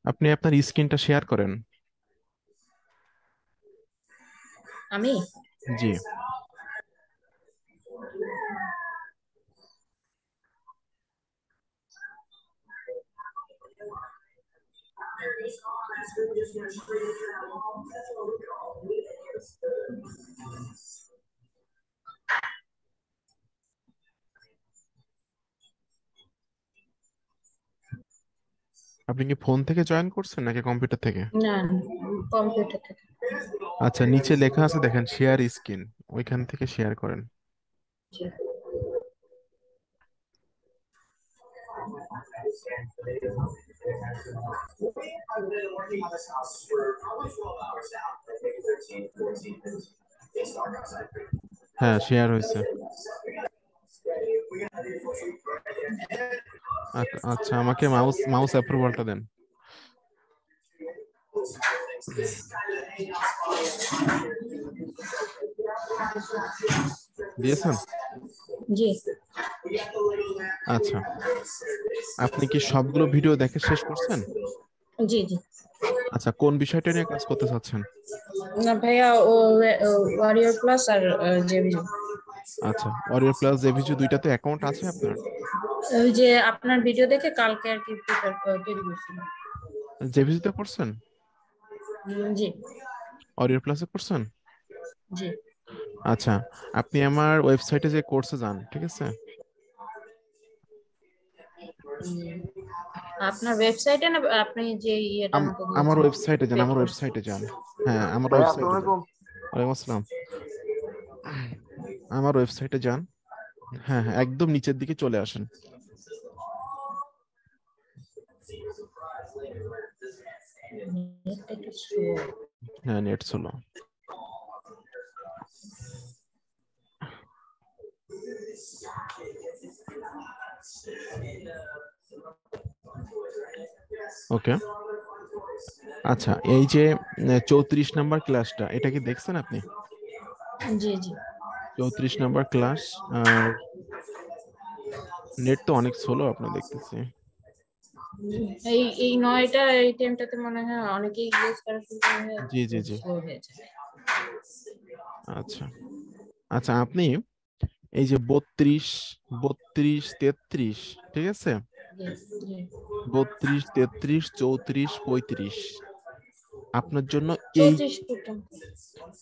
আপনি আপনার স্ক্রিনটা শেয়ার করেন। আমি জি। আপনি কি ফোন থেকে জয়েন করছেন নাকি কম্পিউটার থেকে? না, কম্পিউটার থেকে। আচ্ছা, নিচে লেখা আছে দেখেন শেয়ার স্ক্রিন, ওইখান থেকে শেয়ার করেন। জি। হ্যাঁ, শেয়ার হয়েছে। আচ্ছা, আমাকে মাউস মাউস অ্যাপ্রুভালটা দেন। দিয়েছেন? জি আচ্ছা, আপনি কি সবগুলো ভিডিও দেখে শেষ করছেন? জি জি। আচ্ছা, কোন বিষয়টা নিয়ে কাজ করতে চাচ্ছেন? না ভাইয়া, ও ওয়ারিয়র প্লাস আর জেবি। আচ্ছা, ওরিও প্লাস জেভিজু দুইটাতে অ্যাকাউন্ট আছে আপনার? ওই যে আপনার ভিডিও দেখে কালকে আর কি তৈরি করছিলাম। জেভিজুতে করছেন? জি ওরিও প্লাসে করছেন? জি। আচ্ছা, আপনি আমার ওয়েবসাইটে যে কোর্সে যান, ঠিক আছে? উম, আপনার ওয়েবসাইটে না আপনি যে ইয়েটা আমাকে আমার দিয়েছেন ওয়েবসাইটে যান, পেড আমার কোর্স? ওয়েবসাইটে যান। হ্যাঁ, আমার ভাইয়া আসসালামু ওয়েবসাইটে যান। আলাইকুম। ওয়ালাইকুম আসসালাম। আমার ওয়েবসাইটে যান। হ্যাঁ হ্যাঁ, একদম নিচের দিকে চলে আসেন। নেটটা একটু slow। হ্যাঁ, নেট স্লো। ওকে। আচ্ছা, এই যে 34 নম্বর ক্লাসটা, এটা কি দেখছেন আপনি? জি জি। 34 নম্বর ক্লাস। আর নেট তো অনেক স্লো আপনার দেখতেছি। এই এই নয়টা এই টাইমটাতে মনে হয় অনেকেই ইউজ করা শুরু করে, জি জি জি। স্লো হয়ে যায়। আচ্ছা আচ্ছা, আপনি এই যে 32, 32, 33, ঠিক আছে? জি জি। 32, 33, 34, 35, আপনার জন্য এই 34 পর্যন্ত।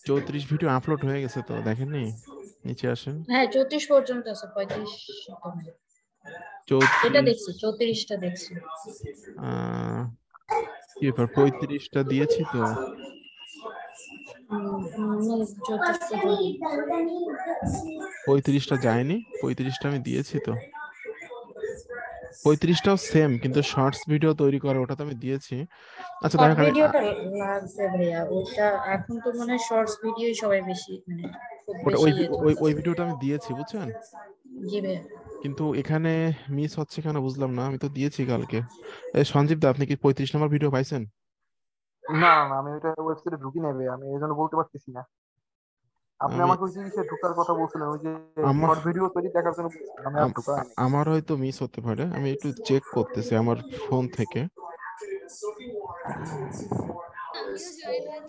34 ভিডিও আপলোড হয়ে গেছে তো দেখেননি? নিচে আসেন। হ্যাঁ 34 পর্যন্ত আছে, 35 তো নাই। এটা 34। দেখছি, 34টা দেখছি। আহ কি ব্যাপার, 35টা দিয়েছি তো। 34 পর্যন্ত। 35টা যায়নি, 35টা আমি দিয়েছি তো। 35টাও সেম, কিন্তু শর্টস ভিডিও তৈরি করে ওটা তো আমি দিয়েছি। আচ্ছা, শর্ট দেখো আমি ভিডিওটা লাগবে ভাইয়া, ওটা এখন তো মনে হয় শর্টস ভিডিওই সবাই বেশি, মানে খুব ওটা বেশি ওই ইয়ে ওই চলতেছে। ওই ভিডিওটা আমি দিয়েছি, বুঝছেন? জি ভাইয়া। কিন্তু এখানে মিস হচ্ছে কেন বুঝলাম না, আমি তো দিয়েছি কালকে। সঞ্জীব দা, আপনি কি 35 নম্বর ভিডিও পাইছেন? না না না, আমি ওইটা ওয়েবসাইটে ঢুকি নেবে, আমি এই জন্য বলতে পারতেছি না। আপনি আমি আমাকে ওই জিনিসে ঢোকার কথা বলছিলেন, ওই যে আমার শর্ট ভিডিও তৈরি দেখার জন্য বলছিলেন, আমি আর ঢোকা হয়নি। আমার হয়তো মিস হতে পারে, আমি একটু চেক করতেছি আমার ফোন থেকে। আমিও জয়েন হয়েছি।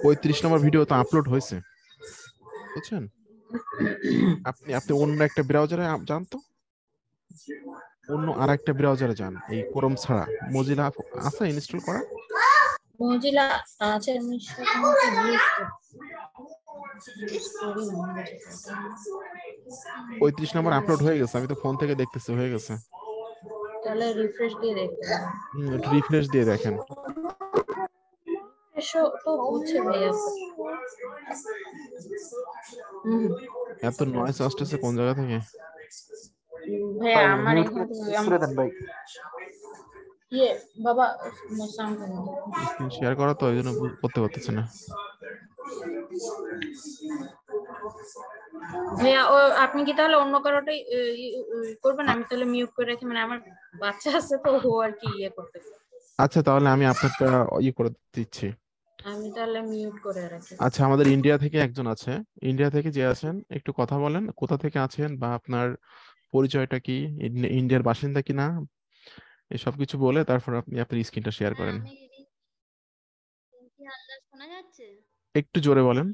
পঁয়ত্রিশ নম্বর ভিডিও তো আপলোড হয়েছে, বুঝছেন? আপনি আপনি অন্য একটা ব্রাউজারে যান তো, অন্য আর একটা ব্রাউজারে যান, এই ক্রোম ছাড়া। মজিলা আছে ইনস্টল করা? মজিলা আছে, আমি সাধারণত ইউজ করি না মজিলাটা। 35 নম্বর আপলোড হয়ে গেছে, আমি তো ফোন থেকে দেখতেছি হয়ে গেছে। তাহলে রিফ্রেশ দিয়ে দেখতে হবে। একটু রিফ্রেশ দিয়ে দেখেন। এসো তো বুঝছে ভাইয়া। হুম। এত নয়েজ আসতেছে কোন জায়গা থেকে? ভাইয়া ভাই আমার মিউট এখান থেকে করে দেন ভাই। ইয়ে বাবা, সাউন্ড কমা। স্ক্রিন শেয়ার করা তো, এই জন্য করতে পারতেছে না। ভাইয়া ও আপনি কি তাহলে অন্য কারোটাই করবেন? আমি তাহলে মিউট করে রাখি, মানে আমার বাচ্চা আছে তো, ও আর কি ইয়ে করতে পারে। আচ্ছা, তাহলে আমি আপনারটা করে দিচ্ছি। আমি তাহলে মিউট করে রাখি। আচ্ছা, আমাদের ইন্ডিয়া থেকে একজন আছে। ইন্ডিয়া থেকে যে আছেন একটু কথা বলেন, কোথা থেকে আছেন বা আপনার পরিচয়টা কি, ইন্ডিয়ার বাসিন্দা কিনা, এসব কিছু বলে তারপর আপনি আপনার স্ক্রিনটা শেয়ার হ্যাঁ, করেন। আমি রিঙ্কি হালদার, শোনা যাচ্ছে? একটু জোরে বলেন।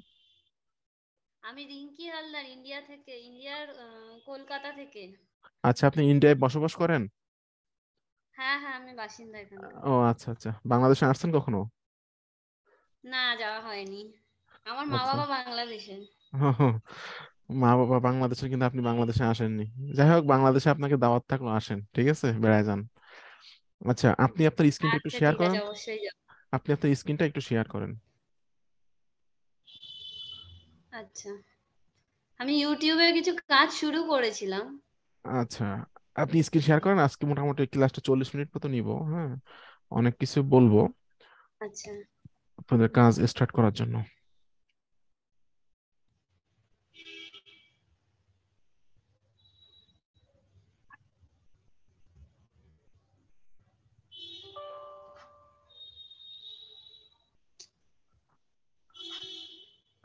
আমি রিঙ্কি হালদার, ইন্ডিয়ার কলকাতা থেকে। আচ্ছা, আপনি ইন্ডিয়ায় বসবাস করেন? হ্যাঁ হ্যাঁ, আমি বাসিন্দা এখানকার। ও আচ্ছা আচ্ছা, বাংলাদেশে আসছেন কখনো? না, যাওয়া হয়নি। আমার মা আচ্ছা। বাবা বাংলাদেশের। মা বাবা বাংলাদেশের, কিন্তু আপনি বাংলাদেশে আসেননি। যাই হোক, বাংলাদেশে আপনাকে দাওয়াত থাকলো, আসেন, ঠিক আছে, বেড়ায় যান। আচ্ছা, আপনি আপনার স্ক্রিনটা একটু আচ্ছা শেয়ার ঠিক আছে, করেন। অবশ্যই যাবো। আপনি আপনার স্ক্রিনটা একটু শেয়ার করেন। আচ্ছা, আমি ইউটিউবে কিছু কাজ শুরু করেছিলাম। আচ্ছা, আপনি স্ক্রিন শেয়ার করেন। আজকে মোটামুটি ক্লাসটা 40 মিনিট মতো নিব। হ্যাঁ, অনেক কিছু বলবো আচ্ছা। আপনাদের কাজ স্টার্ট করার জন্য।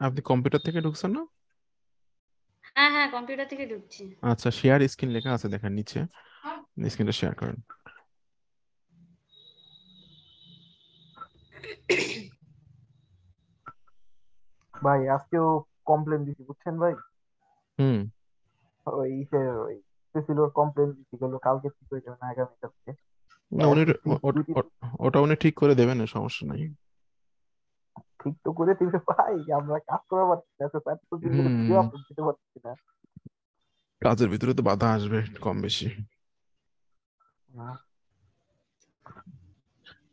আপনি কম্পিউটার থেকে ঢুকছেন না? হ্যাঁ হ্যাঁ, কম্পিউটার থেকে ঢুকছি। আচ্ছা, শেয়ার স্ক্রিন লেখা আছে, দেখেন নিচে, স্ক্রিনটা শেয়ার করেন। ভাই আজকেও কমপ্লেন দিছি বুঝছেন ভাই। হুম। ওই সিসিলোর কমপ্লেন দিছি, বললো কালকে ঠিক হয়ে যাবে না, আগামীকালকে। না, উনি এসএসসি দুই তিন ওটা উনি ঠিক করে দেবেন, সমস্যা নাই। ঠিক তো করে দিবে ভাই, আমরা কাজ করা পারছি না, তো স্যার তো দিনগুলো হুম। ভিডিও আপলোড দিতে পারছি না। কাজের ভিতরে তো বাধা আসবে কম বেশি।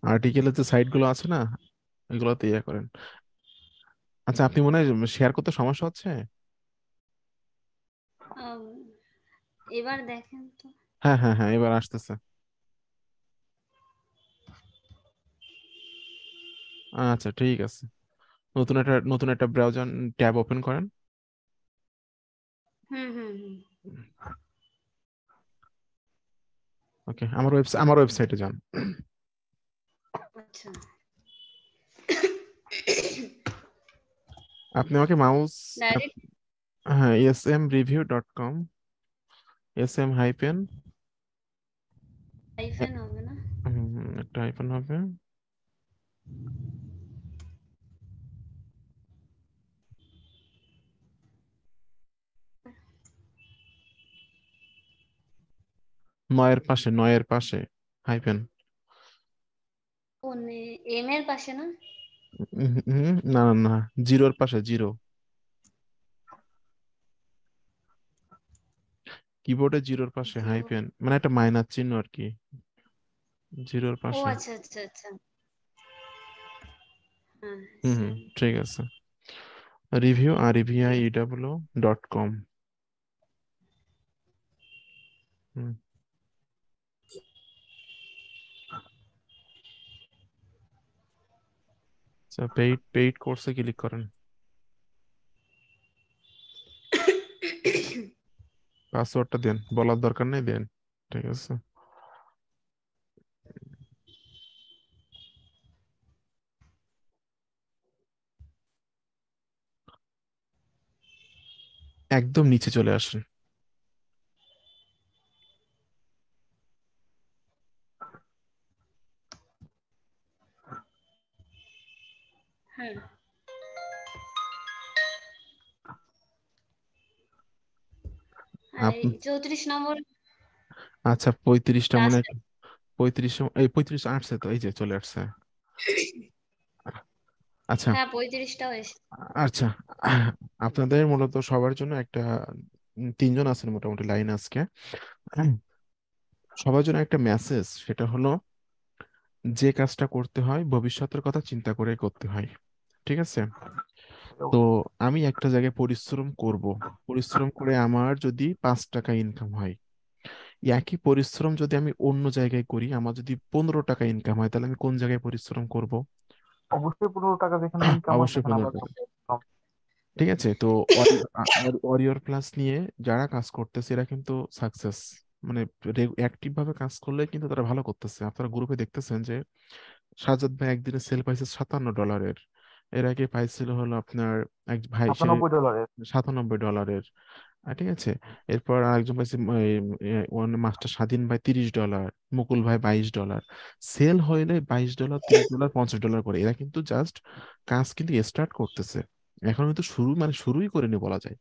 আর্টিকেলের যে সাইট গুলো আছে না, এগুলোতে ইয়ে করেন। আচ্ছা, আপনি মনে হয় শেয়ার করতে সমস্যা হচ্ছে। আম, এবার দেখেন তো। হ্যাঁ হ্যাঁ হ্যাঁ, এবার আসতেছে। আচ্ছা, ঠিক আছে। নতুন একটা ব্রাউজার ট্যাব ওপেন করেন। হুম হুম হুম। ওকে, আমার ওয়েবসাইটে যান। আচ্ছা। আপনি আমাকে মাউস, ডাইরেক্ট হ্যাঁ, smreview.com, SM হাইপেন, হাইফেন হবে না? একটা হাইপেন হবে, নয়ের পাশে হাইপেন। ও, এম এর পাশে না? না না না, জিরোর পাশে, জিরো। কিবোর্ডে জিরোর পাশে জিরো। হাইপেন, মানে একটা মাইনাস চিহ্ন আর কি, জিরোর ও পাশে। আচ্ছা আচ্ছা আচ্ছা। হ্যাঁ, হুম হুম, সেম। ঠিক আছে। review.com। হুম। আচ্ছা, পেইড কোর্সে ক্লিক করেন। পাসওয়ার্ডটা দেন, বলার দরকার নেই, দেন, ঠিক আছে। একদম নিচে চলে আসেন। হ্যাঁ। আর এই আপ- 34 নম্বর আচ্ছা, 35টা মানে, লাস্ট। 35 আসছে তো, এই যে চলে আসছে। আচ্ছা। হ্যাঁ, 35টাও এসে। আচ্ছা, আপনাদের মূলত সবার জন্য একটা, তিনজন আছেন মোটামুটি লাইন আজকে। সবার জন্য একটা মেসেজ, সেটা হলো যে কাজটা করতে হয় ভবিষ্যতের কথা চিন্তা করে করতে হয়, ঠিক আছে? তো আমি একটা জায়গায় পরিশ্রম করব, পরিশ্রম করে আমার যদি 5 টাকা ইনকাম হয়, একই পরিশ্রম যদি আমি অন্য জায়গায় করি, আমার যদি 15 টাকা ইনকাম হয়, তাহলে আমি কোন জায়গায় পরিশ্রম করব? অবশ্যই 15 টাকা যেখানে ইনকাম হয় অবশ্যই সেখানে 15 আমরা টাকা। কম। ঠিক আছে? তো ওরিওর প্লাস নিয়ে যারা কাজ করতেছে এরা কিন্তু সাকসেস, মানে অ্যাক্টিভ ভাবে কাজ করলে কিন্তু তারা ভালো করতেছে। আপনারা গ্রুপে দেখতেছেন যে সাজ্জাদ ভাই একদিনে সেল পাইছে $57। এর আগে পাইছিল হলো আপনার এক ভাই সে $97। $97। ঠিক আছে। এরপর আরেকজন পাইছে মাস্টার স্বাধীন ভাই $30, মুকুল ভাই $22। সেল হইলে $22, $30, $50 করে। এরা কিন্তু জাস্ট কাজ কিন্তু স্টার্ট করতেছে, এখন কিন্তু শুরু মানে শুরুই করেনি বলা যায়।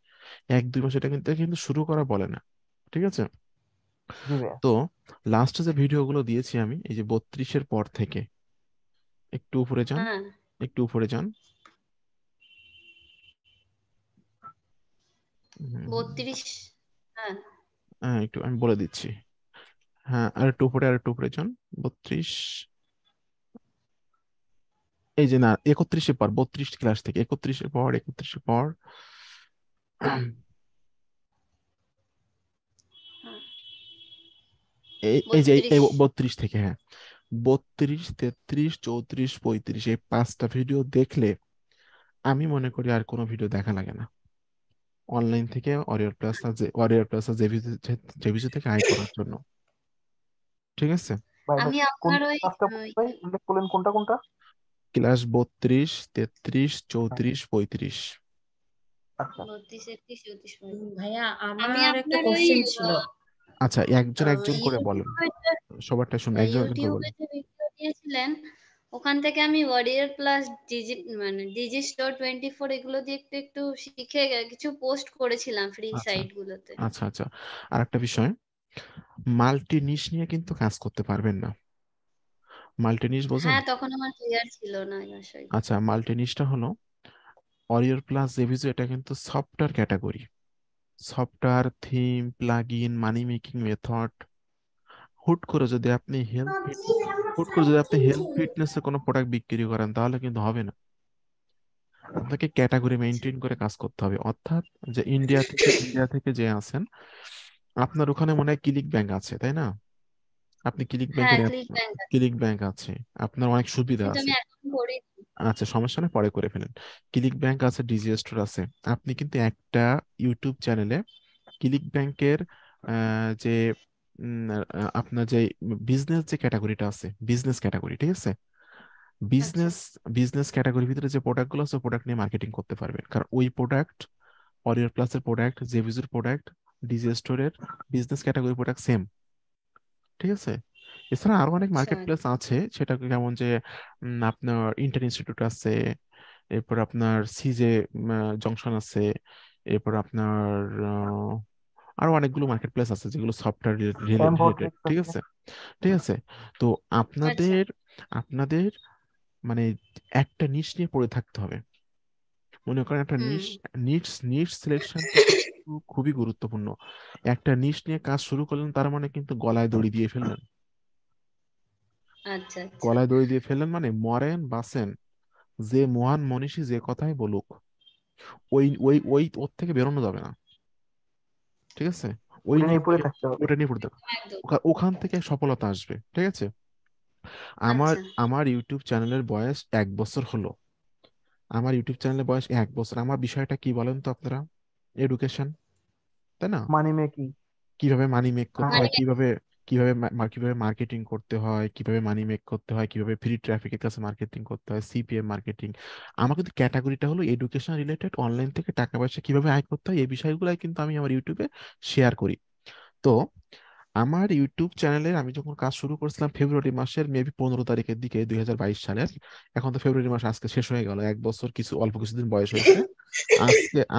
1-2 মাস এটা কিন্তু কিন্তু শুরু করা বলে না। ঠিক আছে। জি ভাইয়া। তো লাস্টে যে ভিডিওগুলো দিয়েছি আমি, এই যে 32-এর পর থেকে একটু উপরে যান, হ্যাঁ, একটু উপরে যান। হুম, 32। হ্যাঁ, হ্যাঁ একটু আমি বলে দিচ্ছি। হ্যাঁ আর একটু উপরে, আর একটু উপরে যান। 32, এই যে না 31-এর পর, 32 ক্লাস থেকে 31-এর পর, 31-এর পর হ্যাঁ, এই যে এই 32। 32 থেকে, হ্যাঁ 32, 33, 34, 35 এই 5টা ভিডিও দেখলে আমি মনে করি আর কোনো ভিডিও দেখা লাগে না অনলাইন থেকে ওয়ারিয়র প্লাস জেভিসি থেকে আয় করার জন্য। ঠিক আছে। ভাই ভাই আমি কোন আপনার ওই কাজটা ওই ভাই উল্লেখ করলেন, কোনটা কোনটা? ক্লাস 32, 33, হ্যাঁ, 34, 35। আচ্ছা। 32, 31, 34, ভাইয়া আমি আমার একটা আপনার ওই কোশ্চেন ছিল। আচ্ছা একজন একজন করে বলেন, সবারটা শুনুন, একজন একজন করে ইউটিউবে বলেন। যে ভিডিও দিয়েছিলেন, ওখান থেকে আমি ওয়ারিয়র প্লাস ডিজি স্টোর 24 এগুলো দিয়ে একটু একটু শিখে কিছু পোস্ট করেছিলাম ফ্রি আচ্ছা সাইট গুলোতে। আচ্ছা আচ্ছা। আর একটা বিষয়, মাল্টি নিশ নিয়ে কিন্তু কাজ করতে পারবেন না। মাল্টি নিশ বোঝেন? হ্যাঁ, তখন আমার ক্লিয়ার ছিল না এই বিষয়টা। আচ্ছা, মাল্টি নিশটা হলো অরিওর প্লাস জেভিজো, এটা কিন্তু software category. Software, theme, plugin, মানি মেকিং মেথড। হুট করে যদি আপনি হেলথ হুট করে যদি আপনি হেলথ ফিটনেসের কোনো প্রোডাক্ট বিক্রি করেন তাহলে কিন্তু হবে না। আপনাকে ক্যাটাগরি মেনটেন করে কাজ করতে হবে। অর্থাৎ যে ইন্ডিয়া থেকে যে আছেন, আপনার ওখানে মনে হয় ক্লিক ব্যাংক আছে তাই না? আপনি ক্লিক হ্যাঁ, ব্যাংকের ক্লিক ব্যাংক আছে, ক্লিক ব্যাংক আছে, আপনার অনেক সুবিধা কিন্তু আছে। আমি এখন করি। আচ্ছা সমস্যা নেই, পরে করে ফেলেন। ক্লিক ব্যাংক আছে, ডিজি স্টোর আছে। আপনি কিন্তু একটা ইউটিউব চ্যানেলে ক্লিক ব্যাংকের যে আপনার যে বিজনেস যে ক্যাটাগরিটা আছে, বিজনেস ক্যাটাগরি, ঠিক আছে, আচ্ছা, বিজনেস বিজনেস ক্যাটাগরির ভিতরে যে প্রোডাক্টগুলো আছে প্রোডাক্ট নিয়ে মার্কেটিং করতে পারবেন, কারণ ওই প্রোডাক্ট অরিয়র প্লাসের প্রোডাক্ট, জেভিজুর প্রোডাক্ট, ডিজি স্টোরের বিজনেস ক্যাটাগরি প্রোডাক্ট সেম। ঠিক আছে। এছাড়া আরো অনেক আচ্ছা, মার্কেট প্লেস আছে, সেটা যেমন যে আপনার ইন্টার ইনস্টিটিউট আছে, এরপর আপনার সিজে জংশন আছে, এরপর আপনার আরো অনেকগুলো মার্কেট প্লেস আছে যেগুলো সফটওয়্যার রিলেটেড। এমভোট্রিক্স ঠিক আছে। আছে। ঠিক আছে। তো আচ্ছা। আপনাদের আপনাদের মানে একটা নিশ নিয়ে পড়ে থাকতে হবে। মনে করেন একটা হুম। নিশ, নিশ সিলেকশনটা কিন্তু খুবই গুরুত্বপূর্ণ। একটা নিশ নিয়ে কাজ শুরু করলেন তার মানে কিন্তু গলায় দড়ি দিয়ে ফেললেন। আচ্ছা, আচ্ছা, গলায় দড়ি দিয়ে ফেললেন মানে মরেন বাঁচেন, যে মহান মনীষী যে কথাই বলুক, ওই ওই ওই ওর থেকে বেরোনো যাবে না। ঠিক আছে। ওই ওটা নিয়ে নিয়ে পড়ে থাকতে হবে। ওটা নিয়ে পড়তে হবে। একদম। ওখান থেকে সফলতা আসবে। ঠিক আছে। আমার আচ্ছা, আমার ইউটিউব চ্যানেলের বয়স 1 বছর হলো। আমার ইউটিউব চ্যানেলের বয়স 1 বছর। আমার বিষয়টা কি বলেন তো আপনারা? এডুকেশন, তাই না? মানি মেকিং। কিভাবে মানি মেক করতে হ্যাঁ। হয়, কিভাবে মার্কেটিং করতে হয়, কিভাবে মানি মেক করতে হয়, কিভাবে ফ্রি ট্রাফিকের কাছে মার্কেটিং করতে হয়, সিপিএম মার্কেটিং। আমার কিন্তু ক্যাটাগরিটা হলো এডুকেশন রিলেটেড, অনলাইন থেকে টাকা পয়সা কিভাবে আয় করতে হয় এই বিষয়গুলাই কিন্তু আমি আমার ইউটিউবে শেয়ার করি। তো আমার ইউটিউব চ্যানেলে আমি যখন কাজ শুরু করেছিলাম ফেব্রুয়ারি মাসের মেবি 15 তারিখের দিকে 2022 সালের, এখন তো ফেব্রুয়ারি মাস আজকে শেষ হয়ে গেল, 1 বছর কিছু অল্প কিছুদিন বয়স হয়েছে।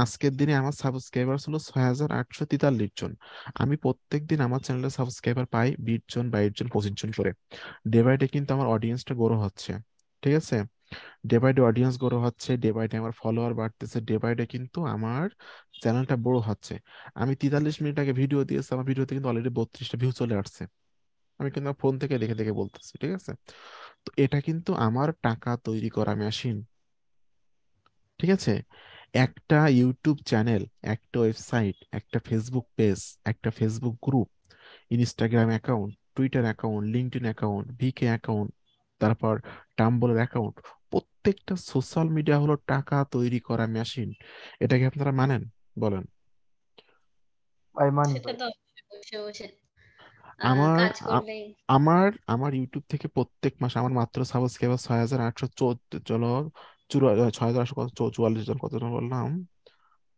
আজকের দিনে আমার সাবস্ক্রাইবার হলো 6,843 জন। আমি প্রত্যেক দিন আমার চ্যানেলে সাবস্ক্রাইবার পাই 20 জন, 22 জন, 25 জন করে। ডে বাই ডে কিন্তু আমার অডিয়েন্সটা গ্রো হচ্ছে। ঠিক আছে। Day by day audience grow হচ্ছে, ডে বাই ডে আমার ফলোয়ার বাড়তেছে, ডে বাই ডে কিন্তু আমার চ্যানেলটা বড় হচ্ছে। আমি 43 মিনিট আগে ভিডিও দিয়েছি, আমার ভিডিওতে কিন্তু অলরেডি 32টা ভিউ চলে আসছে। আমি কিন্তু ফোন থেকে দেখে দেখে বলতেছি। ঠিক আছে। তো এটা কিন্তু আমার টাকা তৈরি করা মেশিন। ঠিক আছে। একটা ইউটিউব চ্যানেল, একটা ওয়েবসাইট, একটা ফেসবুক পেজ, একটা Facebook group, Instagram account, Twitter account, LinkedIn account, V K account, তারপর টাম্বলের অ্যাকাউন্ট, প্রত্যেকটা সোশ্যাল মিডিয়া হলো টাকা তৈরি করা মেশিন। এটা কি আপনারা মানেন? বলেন। ভাই মানি সেটা ভাই। তো অবশ্যই বসে বসে আমার কাজ আ- করলেই। আমার আমার ইউটিউব থেকে প্রত্যেক মাসে আমার মাত্র সাবস্ক্রাইবার 6,814, চলো 6,844 জন, কতজন বললাম,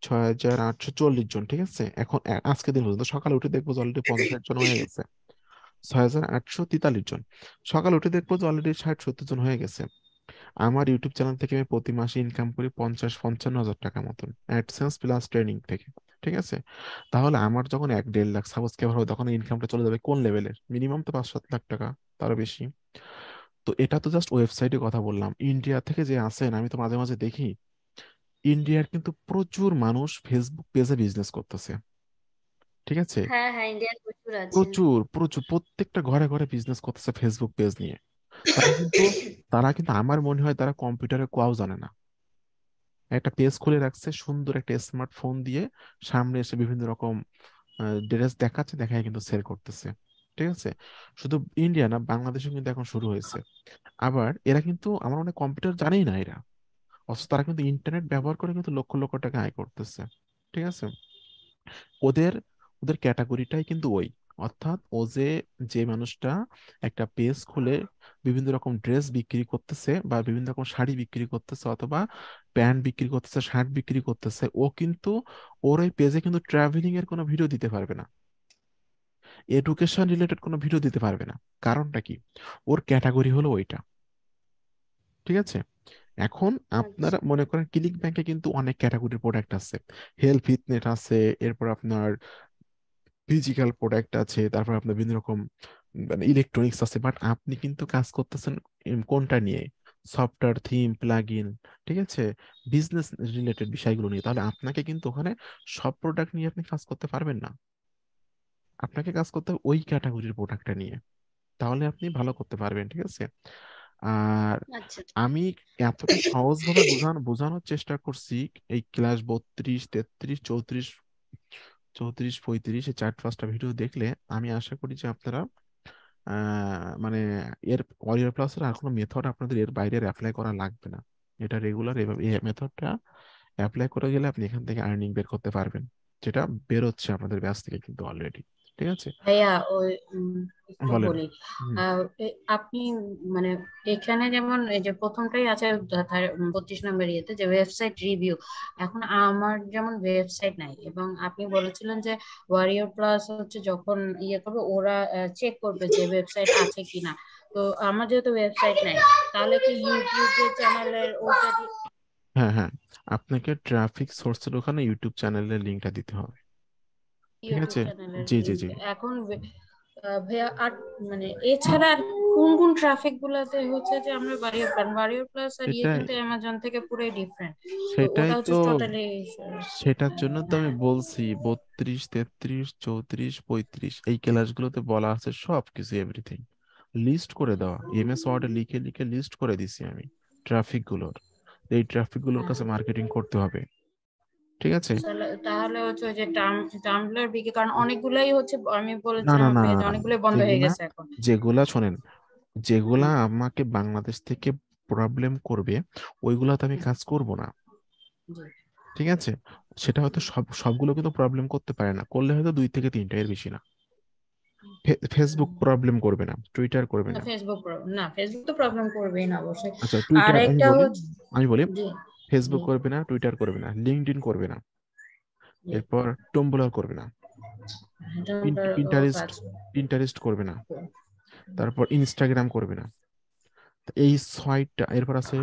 6,840 জন, ঠিক আছে। এখন আজকে দিন পর্যন্ত সকালে উঠে দেখবো যে অলরেডি 50 জন হয়ে গেছে। 6,843 জন। সকালে উঠে দেখবো যে অলরেডি 60-70 জন হয়ে গেছে। আমার ইউটিউব চ্যানেল থেকে আমি প্রতি মাসে ইনকাম করি 50-55 হাজার টাকা মতন, অ্যাডসেন্স প্লাস ট্রেনিং থেকে, ঠিক আছে। তাহলে আমার যখন 1-1.5 লাখ সাবস্ক্রাইবার হবে তখন ইনকামটা চলে যাবে কোন লেভেলের? মিনিমাম তো 5-7 লাখ টাকা, তারও বেশি। তো এটা তো জাস্ট ওয়েবসাইটে কথা বললাম। ইন্ডিয়া থেকে যে আসেন, আমি তো মাঝে মাঝে দেখি ইন্ডিয়ার কিন্তু প্রচুর মানুষ ফেসবুক পেজে বিজনেস করতেছে, ঠিক আছে। হ্যাঁ হ্যাঁ, ইন্ডিয়ান প্রচুর আছে। প্রচুর প্রচুর প্রত্যেকটা ঘরে ঘরে বিজনেস করতেছে ফেসবুক পেজ নিয়ে। তারা কিন্তু তারা কিন্তু আমার মনে হয় তারা কম্পিউটারে কোয়াও জানে না। একটা পেজ খুলে রাখছে, সুন্দর একটা স্মার্টফোন দিয়ে সামনে এসে বিভিন্ন রকম ড্রেস দেখাচ্ছে, দেখায় কিন্তু সেল করতেছে, ঠিক আছে। শুধু ইন্ডিয়া না, বাংলাদেশও কিন্তু এখন শুরু হয়েছে। আবার এরা কিন্তু আমার মনে হয় কম্পিউটার জানেই না এরা, অথচ তারা কিন্তু ইন্টারনেট ব্যবহার করে কিন্তু লক্ষ লক্ষ টাকা আয় করতেছে, ঠিক আছে। ওদের ওদের ক্যাটাগরিটাই কিন্তু ওই, অর্থাৎ ও যে যে মানুষটা একটা পেজ খুলে বিভিন্ন রকম ড্রেস বিক্রি করতেছে বা বিভিন্ন রকম শাড়ি বিক্রি করতেছে অথবা প্যান্ট বিক্রি করতেছে, শার্ট বিক্রি করতেছে, ও কিন্তু ওর ওই পেজে কিন্তু ট্রাভেলিং এর কোনো ভিডিও দিতে পারবে না, এডুকেশন রিলেটেড কোনো ভিডিও দিতে পারবে না। কারণটা কি? ওর ক্যাটাগরি হলো ওইটা, ঠিক আছে। এখন আচ্ছা আপনারা মনে করেন ক্লিক ব্যাংকে কিন্তু অনেক ক্যাটাগরির প্রোডাক্ট আছে, হেলথ ফিটনেস আছে, এরপর আপনার ফিজিক্যাল প্রোডাক্ট আছে, তারপর আপনার বিভিন্ন রকম মানে ইলেকট্রনিক্স আছে। বাট আপনি কিন্তু কাজ করতেছেন কোনটা নিয়ে? সফটওয়্যার, থিম, প্লাগইন, ঠিক আছে, বিজনেস রিলেটেড বিষয়গুলো নিয়ে। তাহলে আপনাকে কিন্তু ওখানে সব প্রোডাক্ট নিয়ে আপনি কাজ করতে পারবেন না, আপনাকে কাজ করতে হবে ওই ক্যাটাগরির প্রোডাক্টটা নিয়ে, তাহলে আপনি ভালো করতে পারবেন, ঠিক আছে। আর আচ্ছা। আমি এতটা সহজভাবে বোঝানোর চেষ্টা করছি। এই ক্লাস 32, 33, 34, 35 এই 4-5টা ভিডিও দেখলে আমি আশা করি যে আপনারা মানে এর ওয়ারিয়র প্লাসের আর কোনো মেথড আপনাদের এর বাইরে অ্যাপ্লাই করা লাগবে না। এটা রেগুলার এভাবে এই মেথডটা অ্যাপ্লাই করে গেলে আপনি এখান থেকে আর্নিং বের করতে পারবেন, যেটা বের হচ্ছে আপনাদের ব্যাচ থেকে কিন্তু অলরেডি, ঠিক আছে। ভাইয়া ওই একটু বলেন। বলি। হুম। আপনি মানে এখানে যেমন এই যে প্রথমটাই আছে 32 নম্বর ইয়েতে যে ওয়েবসাইট রিভিউ। এখন আমার যেমন ওয়েবসাইট নাই, এবং আপনি বলেছিলেন যে ওয়ারিয়র প্লাস হচ্ছে যখন ইয়ে করবে ওরা চেক করবে যে ওয়েবসাইট আছে কিনা। তো আমার যেহেতু ওয়েবসাইট নাই, তাহলে কি ইউটিউব চ্যানেলের ওটা হ্যাঁ, হ্যাঁ, আপনাকে ট্রাফিক সোর্সের ওখানে ইউটিউব চ্যানেলের লিঙ্কটা দিতে হবে, ঠিক ইউটিউব আছে। চ্যানেলের জি, জি, লিংক জি। এখন ভাইয়া আর মানে এছাড়া আর কোন কোন ট্রাফিক গুলাতে হচ্ছে যে আমরা বাড়িও প্লাস আর ইয়ে সেটাই কিন্তু অ্যামাজন থেকে পুরোই ডিফারেন্ট। তো সেটাই ওটা হচ্ছে তো টোটালি সেটার জন্য তো আমি হ্যাঁ। বলছি 32, 33, 34, 35 এই ক্লাসগুলোতে বলা আছে সবকিছু, এভরিথিং লিস্ট করে দেওয়া, এমএস ওয়ার্ডে লিখে লিখে লিস্ট করে দিছি আমি ট্রাফিক গুলোর। এই ট্রাফিক গুলোর হ্যাঁ। কাছে মার্কেটিং করতে হবে, ঠিক আছে। তাহলে হচ্ছে ওই যে টাম্বলার বিকি, কারণ অনেকগুলাই হচ্ছে আমি না, বলেছিলাম না, না, না, আপনাকে যে না, অনেকগুলোই বন্ধ হয়ে যেগুলা গেছে এখন। যেগুলা শোনেন, যেগুলা হুম, আমাকে বাংলাদেশ থেকে প্রবলেম করবে ওইগুলাতে আমি হুম, কাজ করব না, জি। ঠিক আছে। সেটা হয়তো সবগুলো কিন্তু প্রবলেম করতে পারে না, করলে হয়তো 2 থেকে 3টা, এর বেশি না। ফেসবুক প্রবলেম করবে না, টুইটার করবে না না। ফেসবুক তো প্রবলেম করবেই না অবশ্যই। আচ্ছা, আর টুইটার আমি একটা বলি, হচ্ছে আমি বলি জি, জি, ফেসবুক করবে না, টুইটার করবে না, লিঙ্কডইন করবে না, জি। এরপর টম্বলার করবে না, টাম্বলার ও পিন্টারেস্ট কাজ পিন্টারেস্ট করবে না, তারপর ইনস্টাগ্রাম করবে না। তো এই 6টা, এরপর আছে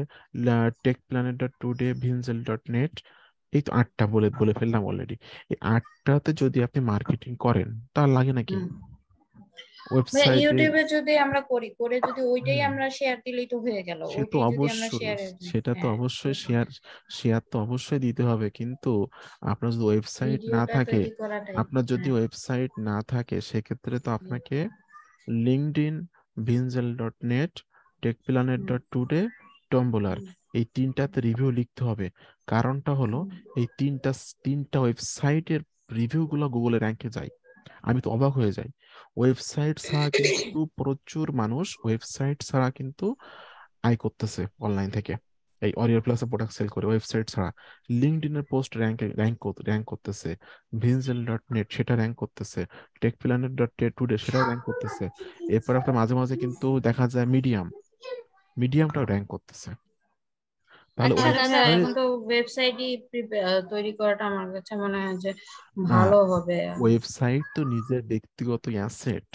টেক প্ল্যানেট ডট টুডে, ভিনজেল ডট নেট। এই তো 8টা বলে বলে ফেললাম অলরেডি। এই 8টাতে যদি আপনি মার্কেটিং করেন তার লাগে নাকি হুম। ভাইয়া ওয়েবসাইটে? ইউটিউবে যদি আমরা করে যদি ওইটাই আমরা শেয়ার দিলেই তো হয়ে গেল, সে তো ওইটাই যদি আমরা অবশ্যই, শেয়ার। সেটা তো হ্যাঁ, অবশ্যই শেয়ার, শেয়ার তো অবশ্যই দিতে হবে, কিন্তু আপনার যদি ওয়েবসাইট না ভিডিওটা থাকে, তৈরি করাটাই। আপনার যদি হ্যাঁ। ওয়েবসাইট না থাকে সেক্ষেত্রে তো আপনাকে লিঙ্কডইন, ভিনজেল ডট নেট, টেকপ্ল্যানেট হুম, ডট টুডে, টম্বলার, হুম, এই 3টাতে রিভিউ লিখতে হবে। কারণটা হলো হুম, এই তিনটা ওয়েবসাইটের রিভিউ গুলো গুগলে র্যাঙ্কে যায়। আমি তো অবাক হয়ে যাই। ওয়েবসাইট ছাড়া কিন্তু প্রচুর মানুষ ওয়েবসাইট ছাড়া কিন্তু আয় করতেছে অনলাইন থেকে। এই অরিয়ার প্লাসে প্রোডাক্ট সেল করে ওয়েবসাইট ছাড়া। লিঙ্কডইনের পোস্ট র্যাঙ্ক করতেছে, ভিনজেল.নেট সেটা র্যাঙ্ক করতেছে, টেকপ্ল্যানেট.টুডে সেটাও র্যাঙ্ক করতেছে। এরপর আপনার মাঝে মাঝে কিন্তু দেখা যায় মিডিয়ামটাও র্যাঙ্ক করতেছে। তাহলে আচ্ছা মানে ভাইয়া দাদা, ওয়েবসাইট এখন তো ওয়েবসাইটই তৈরি করাটা আমার কাছে মনে হয় যে না, ভালো হবে। ওয়েবসাইট তো নিজের ব্যক্তিগত অ্যাসেট,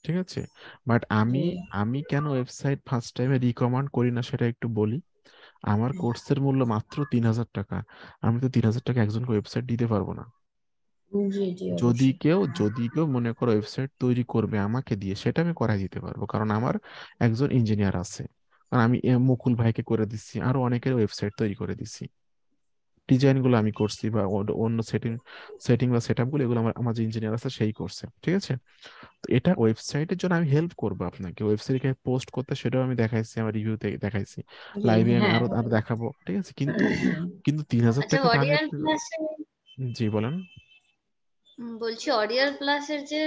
ঠিক আছে। বাট জি। আমি আমি কেন ওয়েবসাইট ফার্স্ট টাইমে রিকমেন্ড করি না সেটা একটু বলি। আমার কোর্সের মূল্য মাত্র 3,000 টাকা। আমি তো 3,000 টাকা একজনকে ওয়েবসাইট দিতে পারবো না। জি জি যদি অবশ্যই। কেউ যদি কেউ মনে করো ওয়েবসাইট তৈরি করবে আমাকে দিয়ে, সেটা আমি করাই দিতে পারবো, কারণ আমার একজন ইঞ্জিনিয়ার আছে। কারণ আমি মুকুল ভাইকে করে দিচ্ছি, আরো অনেকের ওয়েবসাইট তৈরি করে দিচ্ছি, ডিজাইন গুলো আমি করছি, বা অন্য সেটিং বা সেটআপ গুলো এগুলো আমার আমার যে ইঞ্জিনিয়ার আছে সেই করছে, ঠিক আছে। তো এটা ওয়েবসাইটের জন্য আমি হেল্প করবো আপনাকে, ওয়েবসাইটে পোস্ট করতে, সেটাও আমি দেখাইছি, আমার রিভিউতে দেখাইছি, জি লাইভে আমি হ্যাঁ। আরো আরো দেখাবো, ঠিক আছে। কিন্তু কিন্তু 3,000 আচ্ছা টাকা টার্গেট। ওয়ারিয়ার প্লাসে জি বলেন। বলছি, অরিয়ার প্লাসের যে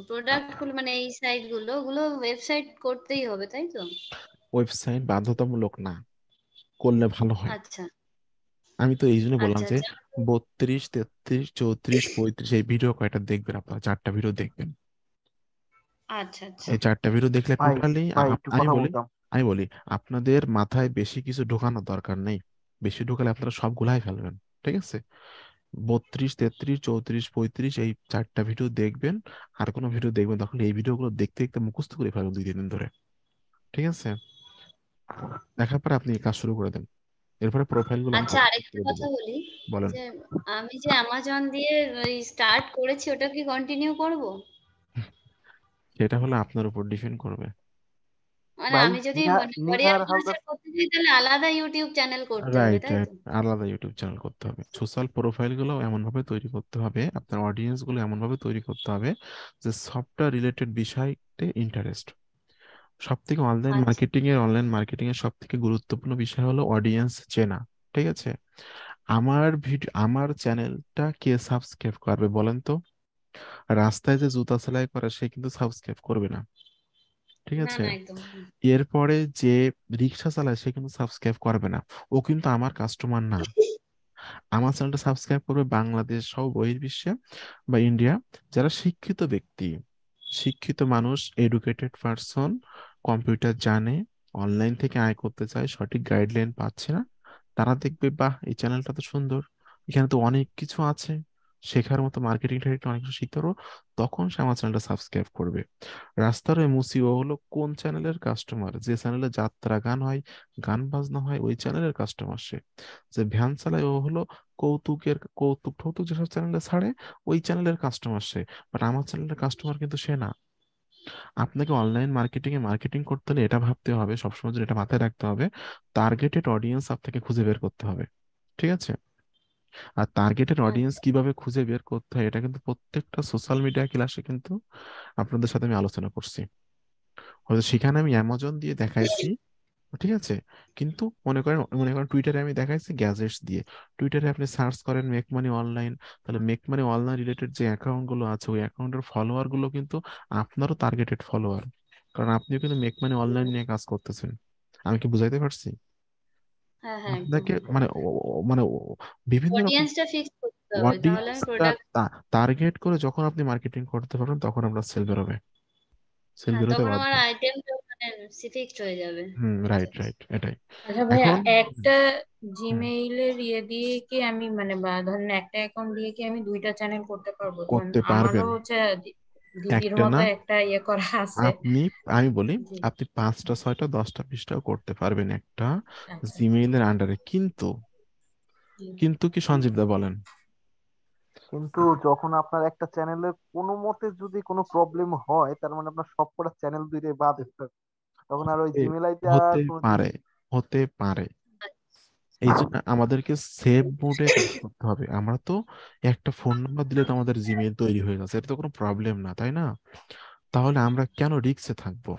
প্রোডাক্ট গুলো মানে এই সাইট গুলো, ওগুলো ওয়েবসাইট করতেই হবে তাই তো? ওয়েবসাইট বাধ্যতামূলক না, করলে ভালো হয়। আচ্ছা আমি তো এই জন্য বললাম আচ্ছা যে আচ্ছা 32, 33, 34, 35 এই ভিডিও কয়টা দেখবেন, আপনারা 4টা ভিডিও দেখবেন। আচ্ছা আচ্ছা। এই 4টা ভিডিও দেখলে ভাই টোটালি ভাই একটু আমি কথা বলি বলতাম। আমি বলি আপনাদের মাথায় বেশি কিছু ঢোকানোর দরকার নেই। বেশি ঢোকালে আপনারা সব গুলাই ফেলবেন, ঠিক আছে। 32, 33, 34, 35 এই 4টা ভিডিও দেখবেন। আর কোনো ভিডিও দেখবেন তখন এই ভিডিওগুলো দেখতে দেখতে মুখস্থ করে ফেলবেন 2-3 দিন ধরে, ঠিক আছে। দেখার পরে আপনি কাজ শুরু করে দেন। এরপরে প্রোফাইল গুলো আমি আচ্ছা করে আরেকটা করে দেবো। কথা বলি, বলেন। যে আমি যে অ্যামাজন দিয়ে স্টার্ট করেছি, ওটা কি কন্টিনিউ করব? সেটা হলো আপনার উপর ডিপেন্ড করবে। মানে ভাই আমি যদি নিহার ওয়ারিয়ার হালদার, ক্লাসের করতে চাই তাহলে আলাদা ইউটিউব চ্যানেল করতে হবে রাইট তাই রাইট, তো? আলাদা ইউটিউব চ্যানেল করতে হবে, সোশ্যাল প্রোফাইল গুলো এমন ভাবে তৈরি করতে হবে, আপনার অডিয়েন্স গুলো এমন ভাবে তৈরি করতে হবে যে সফটওয়্যার রিলেটেড বিষয়তে ইন্টারেস্ট। সব থেকে আচ্ছা অনলাইন মার্কেটিং এর সব থেকে গুরুত্বপূর্ণ বিষয় হলো অডিয়েন্স চেনা, ঠিক আছে। আমার চ্যানেলটা কে সাবস্ক্রাইব করবে বলেন তো? রাস্তায় যে জুতা সেলাই করে সে কিন্তু সাবস্ক্রাইব করবে না, ঠিক না আছে। না একদম এরপরে যে রিক্সা চালায় সে কিন্তু সাবস্ক্রাইব করবে না, ও কিন্তু আমার কাস্টমার না। আমার চ্যানেলটা সাবস্ক্রাইব করবে বাংলাদেশ সহ বহির্বিশ্বে বা ইন্ডিয়া যারা শিক্ষিত ব্যক্তি, শিক্ষিত মানুষ, এডুকেটেড পারসন, কম্পিউটার জানে, অনলাইন থেকে আয় করতে চায়, সঠিক গাইডলাইন পাচ্ছে না, তারা দেখবে বাহ এই চ্যানেলটা তো সুন্দর, এখানে তো অনেক কিছু আছে শেখার মতো, মার্কেটিং টার্গেটিং অনেক কিছু শিখতে পারবো, তখন সে আমার চ্যানেলটা সাবস্ক্রাইব করবে। রাস্তার ওই মুসি ও হলো কোন চ্যানেলের কাস্টমার? যে চ্যানেলে যাত্রা গান হয়, গান বাজনা হয়, ওই চ্যানেলের কাস্টমার সে। যে ভ্যান চালায় ও হলো কৌতুক ঠৌতুক যেসব চ্যানেলে ছাড়ে, ওই চ্যানেলের কাস্টমার সে। বাট আমার চ্যানেলের কাস্টমার কিন্তু সে না। আপনাকে অনলাইন মার্কেটিং করতে হলে এটা ভাবতে হবে সবসময়, যে এটা মাথায় রাখতে হবে, টার্গেটেড অডিয়েন্স আপনাকে খুঁজে বের করতে হবে, ঠিক আছে। আর টার্গেটেড অডিয়েন্স আচ্ছা কিভাবে খুঁজে বের করতে হয় এটা কিন্তু প্রত্যেকটা সোশ্যাল মিডিয়া ক্লাসে কিন্তু আপনাদের সাথে আমি আলোচনা করছি। হয়তো সেখানে আমি অ্যামাজন দিয়ে দেখাইছি, ঠিক আছে। কিন্তু মনে করেন টুইটারে আমি দেখাইছি গ্যাজেটস দিয়ে। টুইটারে আপনি সার্চ করেন মেক মানি অনলাইন, তাহলে মেক মানি অনলাইন রিলেটেড যে অ্যাকাউন্ট গুলো আছে ওই অ্যাকাউন্টের ফলোয়ার গুলো কিন্তু আপনারও টার্গেটেড ফলোয়ার, কারণ আপনিও কিন্তু মেক মানি অনলাইন নিয়ে কাজ করতেছেন। আমি কি বুঝাইতে পারছি? হ্যাঁ হ্যাঁ একদম। আপনাকে মানে বিভিন্ন রকম অডিয়েন্সটা ফিক্স করতে হবে, তাহলে আমি অডিয়েন্সটা প্রোডাক্ট, টার্গেট করে যখন আপনি মার্কেটিং করতে পারবেন তখন আমরা সেল হ্যাঁ বেরোতে তখন বাধ্য। আমার আইটেমটা মানে ফিক্সড হয়ে যাবে। হুম, আচ্ছা রাইট আচ্ছা। রাইট, এটাই। আচ্ছা ভাইয়া, এখন একটা হুম, জিমেইলের দিয়ে কি আমি মানে বা ধরেন একটা অ্যাকাউন্ট দিয়ে কি আমি দুইটা চ্যানেল করতে পারবো? ধরেন করতে আমারও পারবেন। হচ্ছে দিদির একটা মতো না, একটা করা আছে। আপনি আমি বলি জি। আপনি 5টা 6টা 10টা 20টাও করতে পারবেন একটা আচ্ছা জিমেইলের আন্ডারে, কিন্তু জি। কিন্তু কি সঞ্জীব দা বলেন। কিন্তু যখন আপনার একটা চ্যানেলে কোনো মতে যদি কোনো প্রবলেম হয়, তার মানে আপনার সবকটা চ্যানেল দুইটা বাদ দিতে হবে। তখন আর ওই এ জিমেল আইতে আর হতে কোনো পারে, হতে পারে। এই জন্য আমাদেরকে সেভ মোডে কাজ করতে হবে। আমরা তো একটা ফোন নাম্বার দিলে তো আমাদের জিমেইল তৈরি হয়ে গেছে, এটা তো কোনো প্রবলেম না, তাই না? তাহলে আমরা কেন রিস্কে থাকবো?